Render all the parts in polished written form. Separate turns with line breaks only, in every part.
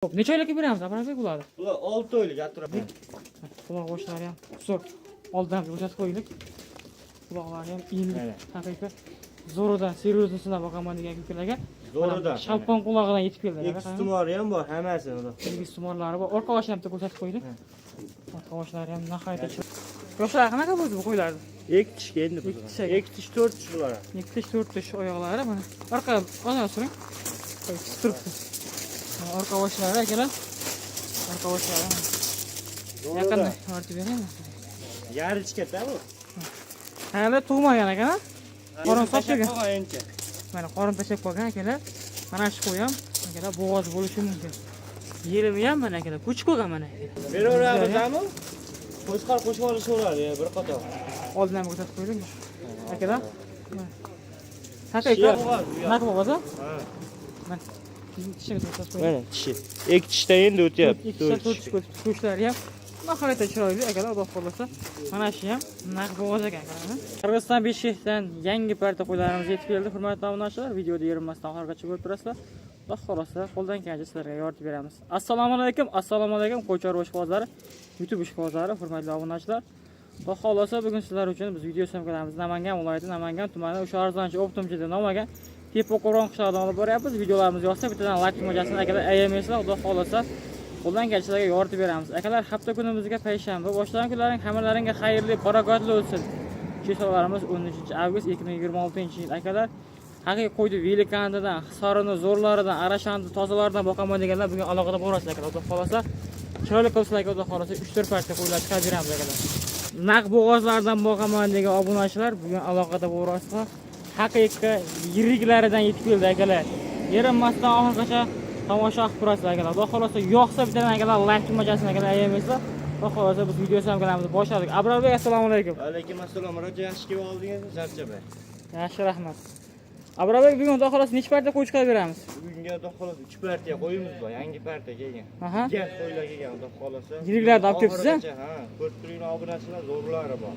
Xo'p, necha oylikka beramiz, Abrazbek bularni?
Bular 6 oylik atrofida.
Quloq boshlari ham zo'r. Oldindan bo'shatib qo'ydik. Quloqlari ham inlik, haqiqiy zo'ridan, seryoznisidan boqaman degan ko'klarga.
Zo'ridan.
Shalpon qulog'idan yetib keldi.
Ikki tumori ham bor, hammasi bor.
Ikki tumorlari bor. Orqa boshini ham ko'rsatib qo'ydik. Orqa boshlari ham nihoyatda chiroyli. Yoshlari qanaqa bo'ldi bu qo'ylarni?
2 tishga endi bu. 2 tish 4 tish bular.
2 tish 4 tish oyoqlari mana. Orqa ona suring. Turibdi. Orqa boshlari akalar. Orqa boshlari. Yaqindan tortib beraymi?
Yarich katta bu.
Hali tug'magan ekan. Qorin sochgan.
Qo'ygancha.
Mana qorin tashab qo'ygan akalar. Mana shu qo'yam. Akalar bo'g'oz bo'lishi mumkin. Yerimi ham mana akalar ko'chib qo'ygan mana.
Beraveramizmi? Qo'shqar qo'shib olishaveradi bir qator.
Oldindan ko'rsatib qo'ydim. Akalar. Haqiqat. Naq bo'g'oz a?
Ha.
Mana tishiga ko'rsatib qo'ydim.
Mana tishi. 2 tishdan endi o'tyapti.
4 tish ko'chlari ham nihoyatda chiroyli akalar, xudo xohlasa. Mana shu ham naq bo'g'oz ekan akalar. Qirg'iziston Beshkekdan yangi parta qo'ylarimiz yetib keldi. Hurmatli obunachilar, videoda yerinmasdan oxirigacha ko'rib turasizlar. Xudo xohlasa qo'ldan kelgancha sizlarga yordam beramiz. Assalomu alaykum, assalomu alaykum qo'ychorva ishqibozlari, YouTube ishqibozlari, hurmatli obunachilar. Xudo xohlasa bugun sizlar uchun biz video syomkalarimizni Namangan viloyati, Namangan tumani, o'sha arzonchi Optimchida noma'ga Tepa Qo'ron qishlog'idan olib boryapmiz. Videolarimiz yoqsa bittadan like mo'jasini akalar ayyamasizlar, xudo xohlasa qo'ldan kelishlarga yordam beramiz. Akalar, hafta kunimizga payshanba, boshlagan kunlaring hammalaringga xayrli, barakotli o'tsin. Chesolarimiz 13-avgust 2026-yil. Akalar, haqiqiy qo'ydi Velikandidan, Hisorini, Zo'rlaridan, Arashani, tozalaridan boqaman deganlar bugun aloqada borasizlar akalar. Xudo xohlasa chiroyli qilsizlar, xudo xohlasa 3-4 parcha qo'ylar chiqarib beramiz akalar. Naq bo'g'ozlardan boqaman degan obunachilar bugun aloqada borasizlar. Haqiqiy yiriklaridan yetib keldi akalar. Yerinmasdan oxirigacha tomosha qilib turasizlar akalar. Xudo xohlasa yoqsa bittadan akalar like mo'jasini akalar ayamaysizlar. Xudo xohlasa biz video syomkalarimizni boshladik. Abrazbek, assalomu alaykum.
Va alaykum assalom. Raja yaxshi kelib oldingiz, Zarchabay.
Yaxshi, rahmat. Abrazbek, bugun xudo xohlasa necha parcha qo'y chiqarib beramiz?
Bugunga xudo xohlasa 3 partiya qo'yimiz bor, yangi partiya kelgan.
Aha.
Gaz qo'ylar kelgan, xudo xohlasa.
Yiriklarni olib kelibsiz a?
Ha, ko'rib turing obunachilar, zo'rlari bor.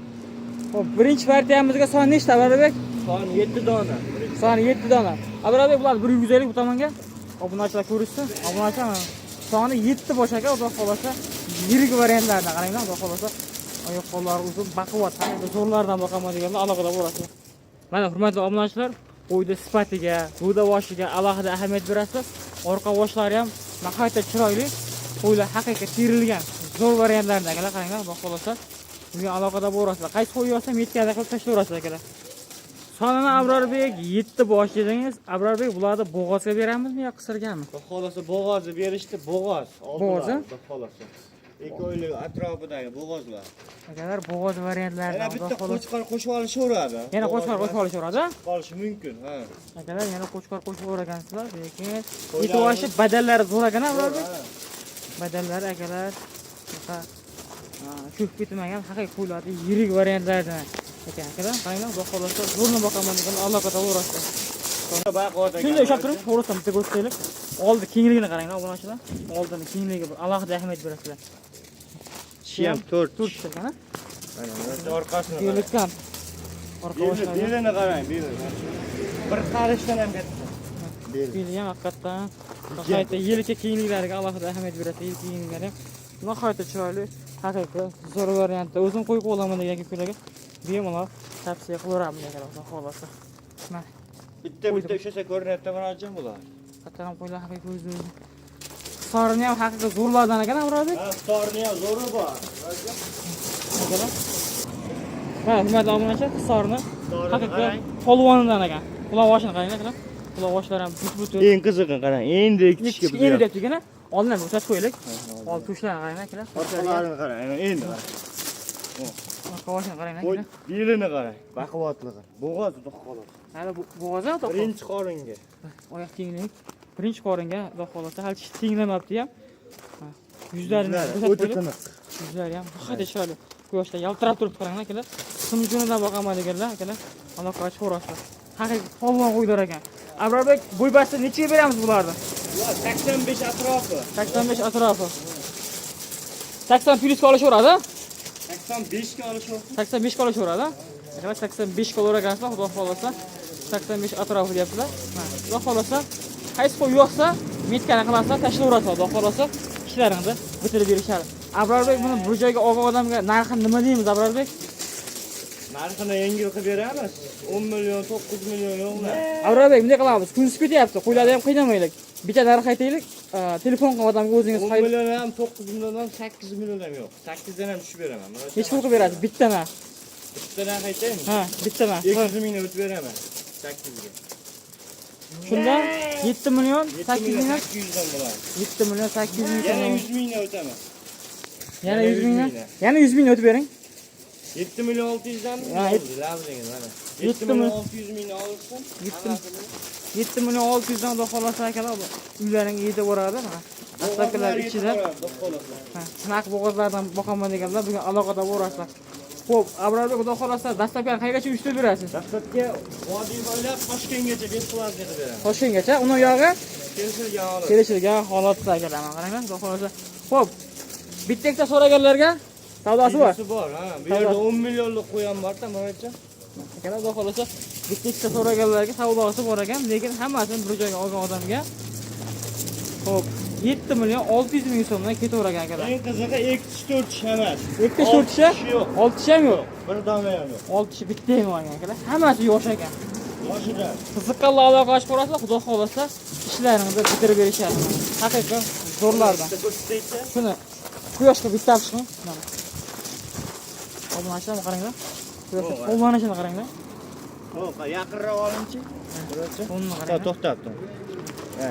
Xo'p, birinchi partiyamizga son nechta Abrazbek?
Son 7 dona.
Son 7 dona. Abrazbek, bular 150 bu tomonga. Obunachilar ko'rishsin. Obunachilar soni 7 bosh aka, xudo xohlasa yirik variantlardan qaranglar, xudo xohlasa oyoq qo'llari uzun, baquvvat, zo'rlardan boqaman deganlar aloqada bo'lasiz. Mana hurmatli obunachilar, qo'yda sifatiga, bo'da boshiga alohida ahamiyat berasiz. Orqa boshlari ham nihoyatda chiroyli. Qo'ylar haqiqiy terilgan zo'r variantlardan akalar, qaranglar, xudo xohlasa bugun aloqada bo'lasiz. Qaysi qo'y olsam yetkazib qilib tashlayverasiz akalar. Sonini Abrazbek 7 bosh dedingiz. Abrazbek, bularni bo'g'ozga beramizmi yo qisirganmi?
Xudo xohlasa bo'g'ozni berishdi, bo'g'oz.
Bo'g'oz,
xudo xohlasa. 2 oylik atrofidagi bo'g'ozlar.
Akalar, bo'g'oz variantlaridan
Yana bitta qo'chqor qo'shib olishaveradi.
Yana qo'chqor qo'shib olishaveradi?
Qolishi mumkin, ha.
Akalar, yana qo'chqor qo'shib o'ragansizlar, lekin yetib badallari zo'r ekan, Abrazbek. Badallari akalar, cho'kib ketmagan haqiqiy qo'ylarni yirik variantlardan ekan akalar. Qaranglar, xudo xohlasa zo'rni boqaman degan aloqada bo'lasiz. Shunday ushlab turib, to'g'risini bitta ko'rsataylik. Oldi kengligini qaranglar, obunachilar. Oldini kengligiga bir alohida ahamiyat berasizlar.
Tishi ham 4
tish ekan.
Mana orqasini.
Belakam. Orqa boshlari.
Belini qarang, belini. Bir qarishdan ham katta.
Beli ham haqiqatdan nihoyatda yelka kiyimliklariga alohida ahamiyat berasiz. Yelka kiyimlari nihoyatda chiroyli, haqiqiy zo'r variantda o'zim qo'yib olaman degan kunlarga bemalol tavsiya qilaveramiz akalar, xudo xohlasa. Mana
Bitta ushlasa ko'rinyapti mana bular.
qattiq qo'ylar haqiqiy ko'zli. Hisorini ham haqiqiy zo'rlardan ekan, Abrazbek.
Ha, hisorini ham zo'ri bor.
Akalar. Mana hurmatli obunachilar, hisorini haqiqiy polvonidan ekan. Quloq boshini qaranglar akalar. Quloq boshlari ham but-but.
Eng qizig'i qarang, endi ikkishga
butyapti. Endi deyapti-gana. Oldindan ko'rsatib qo'yaylik. Oldi tushlarini qaranglar akalar.
Orqalarini qarang, endi qarang.
Orqa boshini qaranglar
Qo'y
akalar.
belini qarang, baquvvatligi. Bo'g'oz xudo xohlasa.
Hali bo'g'oz a,
Birinchi qoringa.
Oyoq kenglik. Birinchi qoringa, xudo xohlasa, hali tenglamabdi ham. Yuzlarini
o'ta tiniq.
Yuzlari ham nihoyatda chiroyli. Quyoshda yaltirab turibdi, qaranglar akalar. Simjunidan boqaman deganlar akalar. Aloqaga chiqarasizlar. Haqiqiy polvon qo'ylar ekan. Abrazbek, bo'ybasti nechaga beramiz bularni?
Ular 85 atrofi.
85 atrofi. 80 plyusga olishaveradi?
85 ga olishaveradi.
85 ga olishaveradi. Akalar, 85 ga o'ragansizlar, xudo xohlasa. 85 atrofi deyaptilar. Xudo xohlasa, qaysi qo'y yo'qsa metkani qilasizlar, tashlayverasizlar, xudo xolasa ishlaringizni bitirib berishadi. Abrorbek buni bir joyga olgan odamga narxini nima deymiz Abrorbek?
Narxini yengil qilib beramiz. 10 million, 9 million yo'qmi?
Abrorbek bunday qilamiz. Kunsiz ketyapti. Qo'ylarni ham qiynamaylik. Bitta narx aytaylik. Telefon qilgan odamga o'zingiz
10 million ham, 9 million ham, 8 million ham yo'q. 8 dan ham tushib beraman.
Hech qilib berasiz bitta narx.
Bitta narx aytaymi?
Ha, bitta narx.
200 mingni o'tib beraman. 8 ga.
Shunda 7 million 8 million
800 dan bo'ladi.
7 million 800 ming
Yana
so'm.
100 mingni o'taman.
Yana 100 mingdan. Yana 100 mingni o'tib bering.
7 million 600 dan
Ha,
bo'ldi, labdingiz mana. 7 million 600 mingni olsin.
7 million 600 dan xudo xolasa akalar uylaringiz yetib boradi. Dastlabkilar ichida. Shunaqa bo'g'ozlardan boqaman deganlar bugun aloqada bo'lasizlar. Xo'p, Abrorbek xudo xolasa dastlabki qayergacha uyushtirib berasiz?
Dastlabki vodiy bo'ylab Toshkentgacha bepullat qilib beraman.
Toshkentgacha, uni yog'i
Kelishilgan holat.
kelishilgan holatda akalar, qaranglar, xudo xolasa. Xo'p, bitta ikkita so'raganlarga savdosi bor.
Savdosi bor, ha. Bu yerda 10 millionlik qo'yam bor-da, Murodjon.
Akalar xudo xolasa bitta ikkita so'raganlarga savdosi bor ekan, lekin hammasini bir joyga olgan odamga xo'p 7 million 600 ming so'mdan ketavergan akalar.
Eng qizig'i ektish 4 tish emas.
Ektish 4 tishi? 6 tishi ham yo'q.
Bir dona ham yo'q.
6 tishi bitta ham olgan akalar. Hammasi yosh ekan.
Yoshida.
Qiziqqanlar aloqa ochib ko'rasizlar, xudo xolasa ishlaringizni bitirib berishadi. Haqiqiy zo'rlardan. Shuni quyoshga bitta olishmi? Mana. Obunachini qaranglar. Quyoshga obunachini qaranglar.
Xo'p, yaqinroq oling-chi. Murodjon.
Uni qaranglar.
To'xtabdi. Ha.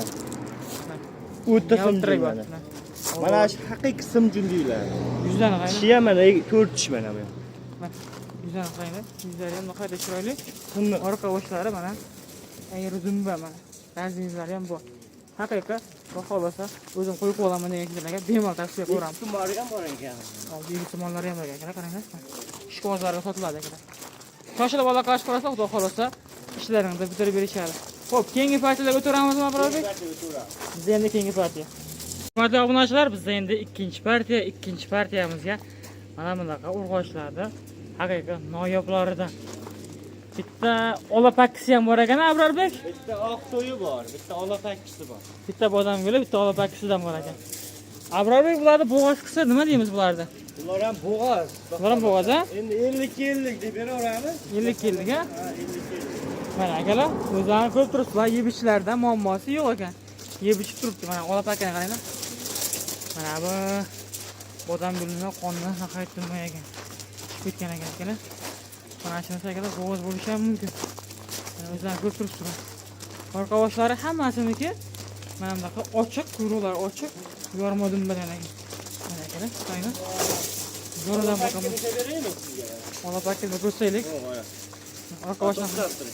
O'ta simjun mana. Mana shu haqiqiy simjun deyiladi.
Yuzlarni qaranglar.
Tishi ham mana 4 tish mana bu.
Yuzlarni qaranglar. Yuzlari ham nihoyatda chiroyli.
Buni
Orqa boshlari mana. Ayri dumba mana. Razlari ham bor. Haqiqiy xudo xolasa o'zim qo'yib olaman degan kishilarga bemalol tavsiya qilamiz.
tumori ham bor ekan.
Oldi tomonlari ham bor ekan, qaranglar. Ishqibozlarga sotiladi ekan. Shoshilib aloqa qilib ko'rasizlar, xudo xolasa ishlaringizni bitirib berishadi. Xo'p, keyingi partiyalarga o'tiramizmi, Abrorbek? Bizda endi keyingi partiya. Hurmatli obunachilar, bizda endi ikkinchi partiyamizga mana bunaqa urg'ochlarda haqiqiy noyoblaridan bitta ola pakkisi ham bor ekan, Abrorbek.
Bitta oq to'yi bor, bitta ola pakkisi bor.
Bitta bodamguli, bitta ola pakkisidan bor ekan. Abrorbek, bularni bo'g'oz qilsa nima deymiz bularni?
Bular ham bo'g'oz.
Bular ham bo'g'oz, ha?
Endi 50 deb beraveramiz.
50 ha?
Ha, 50.
Mana akalar, o'zlarini ko'rib turibsizlar, yeb ichlarida muammosi yo'q ekan. Yeb ichib turibdi. Mana ola pakkani qaranglar. Mana bu bodamgulni qonni haqaytirmay ekan. Ketgan ekan akalar. Mana shunisi akalar bo'g'oz bo'lishi ham mumkin. Mana o'zlarini ko'rib turibsizlar. Orqa boshlari hammasiniki mana bunaqa ochiq, quyruqlar ochiq, yorma dumbadan ekan. Mana akalar, qaranglar. Zo'radan boqamiz. Ola pakkani ko'rsaylik. Orqa boshlari.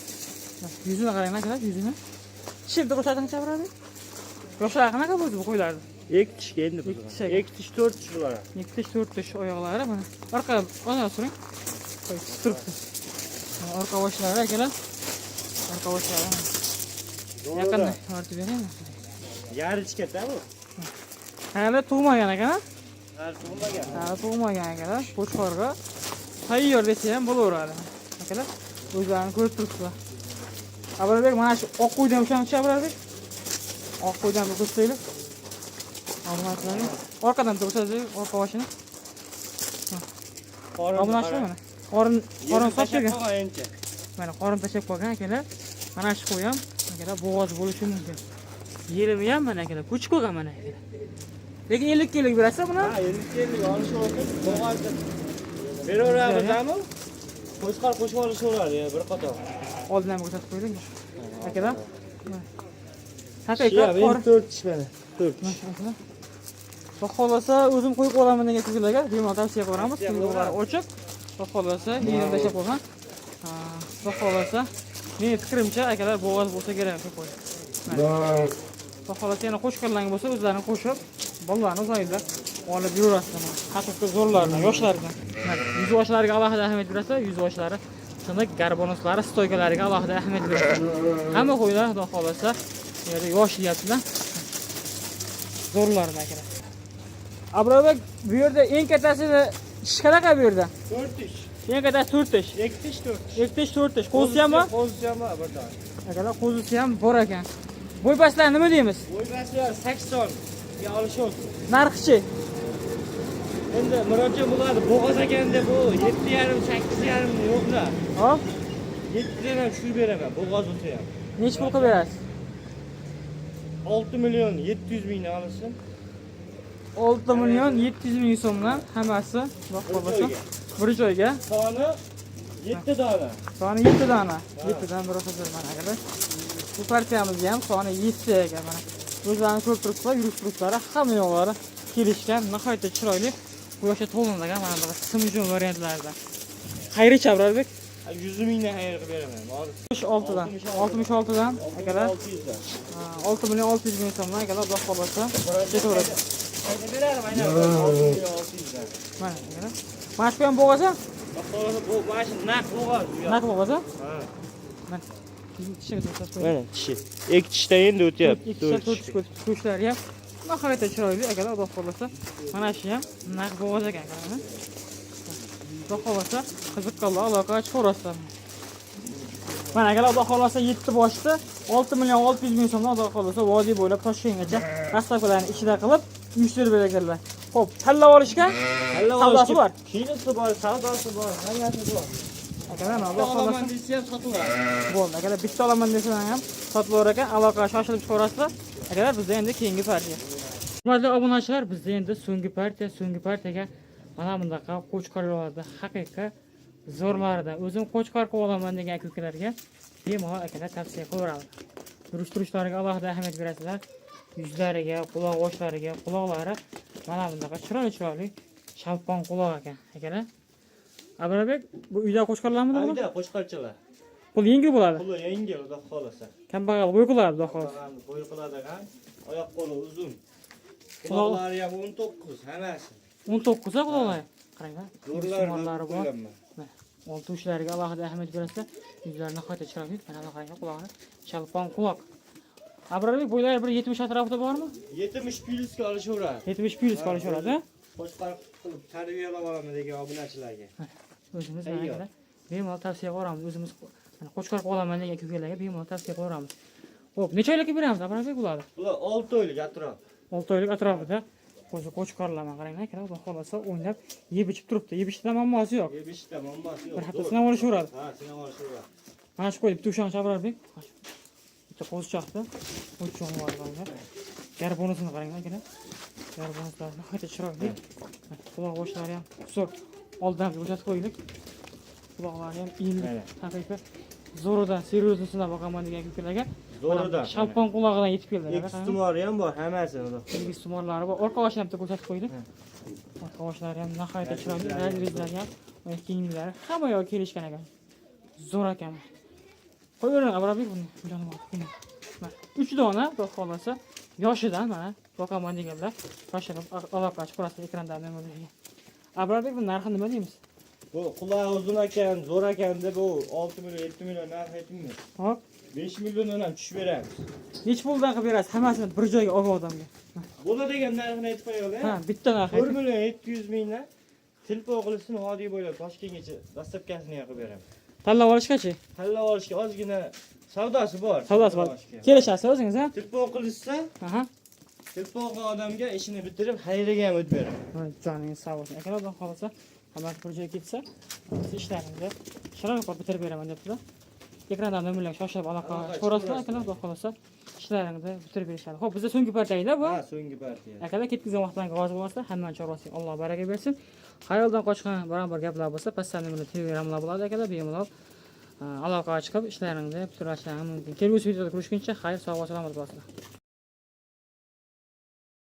Yuzini qaranglar akalar, yuzini. Shibda ko'rsating chabradi. Yoshlari qanaqa bo'ldi bu qo'ylarni?
Ektish endi bu. Ektish 4 tish bular.
Ektish 4 tish oyoqlari mana. Orqa oyoq suring. Qo'y turibdi. Orqa boshlari akalar. Orqa boshlari. Yaqinda tortib beraymi?
Yarichkada bu.
Hali tug'magan ekan, ha?
Hali tug'magan.
Hali tug'magan akalar. Qo'chqorga tayyor desa ham bo'laveradi. Akalar, o'zlarini ko'rib turibsizlar. Abrorbek, mana shu oq qo'ydan o'shancha Abrorbek. Oq qo'ydan bir ko'rsaylik. Almaslarni orqadan tursangiz, orqa boshini. Almaslar mana. Qorin sochgan. Mana qorin tashab qo'ygan akalar. Mana shu qo'y ham akalar bo'g'oz bo'lishi mumkin. Yelimi ham mana akalar ko'chib qo'ygan mana akalar. Lekin 50 kg berasa buni?
Ha, 50 kg olish mumkin. Bo'g'ozni beraveramizmi? Qo'shqar qo'shib olishaveradi bir qator.
Oldindan ko'rsatib qo'ydik. Akalar.
Haqiqat 4 tish mana. 4.
Mashaalloh. Xohlasa o'zim qo'yib olaman degan kishilarga bemalol tavsiya qilamiz. Quyruqlari ochiq. Xohlasa yenim tashlab qo'ygan. Xohlasa meni fikrimcha akalar bo'g'oz bo'lsa kerak deb qo'y. Xohlasa yana qo'shqanlarga bo'lsa o'zlarini qo'shib, bolalarni uzoylab olib yuraverasizlar. Haqiqiy zo'rlardan, yoshlardan. Yuz yoshlariga alohida ahamiyat berasa, yuz yoshlari tiniq garbonoslari, stoykalariga alohida ahamiyat berasa. Hamma qo'ylar xudo xohlasa yerda yosh yeyaptilar. Zo'rlardan akalar. Abrorbek, bu yerda eng kattasini ish qanaqa bu yerda?
4 tish.
Eng kattasi 4 tish.
Ektish 4 tish.
Ektish 4 tish. Qo'zisi ham bor?
Qo'zisi ham bor, bir dona.
Akalar, qo'zisi ham bor ekan. Bo'ypastlar nima deymiz?
Bo'ybasilar 80 ga olishadi.
Narxchi.
Endi Murodjon bo'ladi. Bo'g'oz ekanda bu 7,5 8,5 yo'qlar.
Hop.
7 dan ham tushirib beraman. Bo'g'oz bo'lsa ham.
Necha pul qilib berasiz?
6 million 700 mingdan olsin.
6 million 700 ming so'mdan hammasi bo'lsa bir joyga.
Soni 7 dona.
Soni 7 dona. 7 dan bir o'xshaydi mana akalar. Bu partiyamizga ham soni 7 ekan mana. O'zlarini ko'rib turibsizlar, yurish turishlari hamma yo'llari kelishgan, nihoyatda chiroyli. Bu yoshga to'linadigan mana bu simjon variantlardan. Xayri Chabrarbek
100 mingdan xayr qilib beraman.
66 dan. 66 dan akalar.
600 dan.
6 million 600 ming so'mdan akalar Xudo xolasa ketaveradi.
Qayda beraman aynan 6 million 600 dan.
Mana akalar. Mana shu ham bo'g'aza?
Bu mashina naq bo'g'oz.
Naq bo'g'aza?
Ha.
Mana. Tishiga to'xtatib
Mana tishi. Ikki tishdan endi o'tyapti.
Ikki tish o'tib go'shtlari ham nihoyatda chiroyli akalar Xudo xolasa. Mana shu ham naq bo'g'oz ekan akalar. Xudo xolasa qiziqqanlar aloqa chiqarasizlar. Mana akalar Xudo xolasa 7 boshda 6 million 600 ming so'mdan Xudo xolasa vodiy bo'ylab Toshkentgacha rastavkalarni ichida qilib uyushtirib berganlar. Xo'p, tanlab olishga savdosi bor.
Kinisi bor, savdosi bor, hammasi bor.
Akalar Xudo
Olaman
xolasa
desa ham sotiladi.
bo'ldi. Akalar bitta olaman desalar ham sotilar ekan, aloqa shoshilib chiqarasizlar. Akalar bizda endi keyingi partiya. Hurmatli obunachilar, bizda endi so'nggi partiyaga mana bunaqa qo'chqorlarda haqiqiy zo'rlaridan o'zim qo'chqor qilib olaman degan aka-ukalarga bemalol akalar tavsiya qilaman. Turishlariga alohida ahamiyat berasizlar. Yuzlariga, quloq oshlariga, quloqlari mana bunaqa chiroyli shalpon quloq ekan. Akalar Abrabek, bu uyda qo'chqorlarmi?
Uyda qo'chqorchilar.
Pul yengil bo'ladi.
Puli yengil, xudo xolasa.
Kambag'al bo'y qiladi, xudo xolasa.
Bo'y qiladigan, oyoq qo'li uzun. Quloqlari ham 19, hammasi.
19 a quloqlar. Qaranglar.
Zo'rlari
bor. Olti ushlariga alohida ahamiyat berasizlar. Yuzlari nihoyatda chiroyli. Mana bu qaranglar quloqlar. Shalpon quloq. Abrabek bo'ylari bir 70 atrofida bormi?
70 plyusga olishaveradi.
70 plyus qolishaveradi.
Qo'chqor qilib tarbiyalab olaman degan obunachilarga.
O'zimiz mana bemalol tavsiya qilamiz. O'zimiz mana qo'chqor qilib olaman degan aka-ukalarga bemalol tavsiya qilamiz. Xo'p, necha oylikka beramiz Abrabek bularni?
Bular 6 oylik atrof.
6 oylik atrofida qo'chqorlarman qaranglar, akalar, Xudo xolasa o'ynab yeb ichib turibdi. Yeb ichishda muammosi yo'q.
Yeb ichishda muammosi yo'q.
Bir hafta sinab olishaveradi.
Ha, sinab olishaveradi.
Mana shu qo'yib bitta ushon Abrabek. Bitta qo'zichoqda ushon bor qaranglar. Garbonusini qaranglar akalar. Garbonuslar nihoyatda chiroyli. Quloq boshlari ham zo'r. Oldin bo'shatib qo'ydik. Quloqlari ham illi. Haqiqiy zo'ridan serioznisini boqaman degan aka-ukalarga
Zo'ridan.
Shalpon qulog'idan yetib keldi.
Ikki tumori ham bor, hammasi.
Ikki tumorlari bor. Orqa boshini ham bitta ko'rsatib qo'ydik. Orqa boshlari ham nihoyatda chiroyli. Rajlari ham, kenglari hamma yo'q kelishgan ekan. Zo'r ekan. Qo'yavering Abrabek buni. Mana 3 dona, xudo xolasa, yoshidan mana boqaman deganlar. Shoshilib aloqa chiqarasiz ekrandan nima degan. Abrabek bu narxi nima deymiz?
Bu quloq uzun ekan, zo'r ekan deb bu 6 million, 7 million narx aytmaymiz.
Hop,
5 milliondan ham tushib beramiz.
nech puldan qilib berasiz? Hammasini bir joyga olgan odamga.
Bo'ladigan narxini aytib qo'yaylik.
Ha, bitta narx.
1 million 700 mingdan telefon qilsin, vodiy bo'ylab Toshkentgacha dastavkasini qilib beraman.
Tanlab olishgachi?
Tanlab olishga ozgina savdosi bor.
Savdosi bor. Kelishasiz o'zingiz, ha?
Telefon qilishsa,
Aha.
telefon qilgan odamga ishini bitirib, xayriga ham o'tib beraman.
Joningiz sog' bo'lsin. Akalar, xudo xolasa, hamma bir joyga ketsa, siz ishlaringizni chiroyli qilib bitirib beraman debdilar. Ekrandan nomerlarga shoshilib aloqa chiqarasizlar, akalar, xudo xolasa, ishlaringizni bitirib berishadi. Xo'p, bizda so'nggi partiya bu.
Ha, so'nggi partiya.
Akalar, ketkizgan vaqtdan rozi bo'lmaslar, hammaning chorvasiga Alloh baraka bersin. Xayoldan qochgan biron-bir gaplar bo'lsa, pastdan meni Telegramlar bo'ladi, akalar, bemalol aloqaga chiqib ishlaringizni bitirishinglar mumkin. Kelgusi videoda ko'rishguncha xayr, sog' va salomat bo'linglar.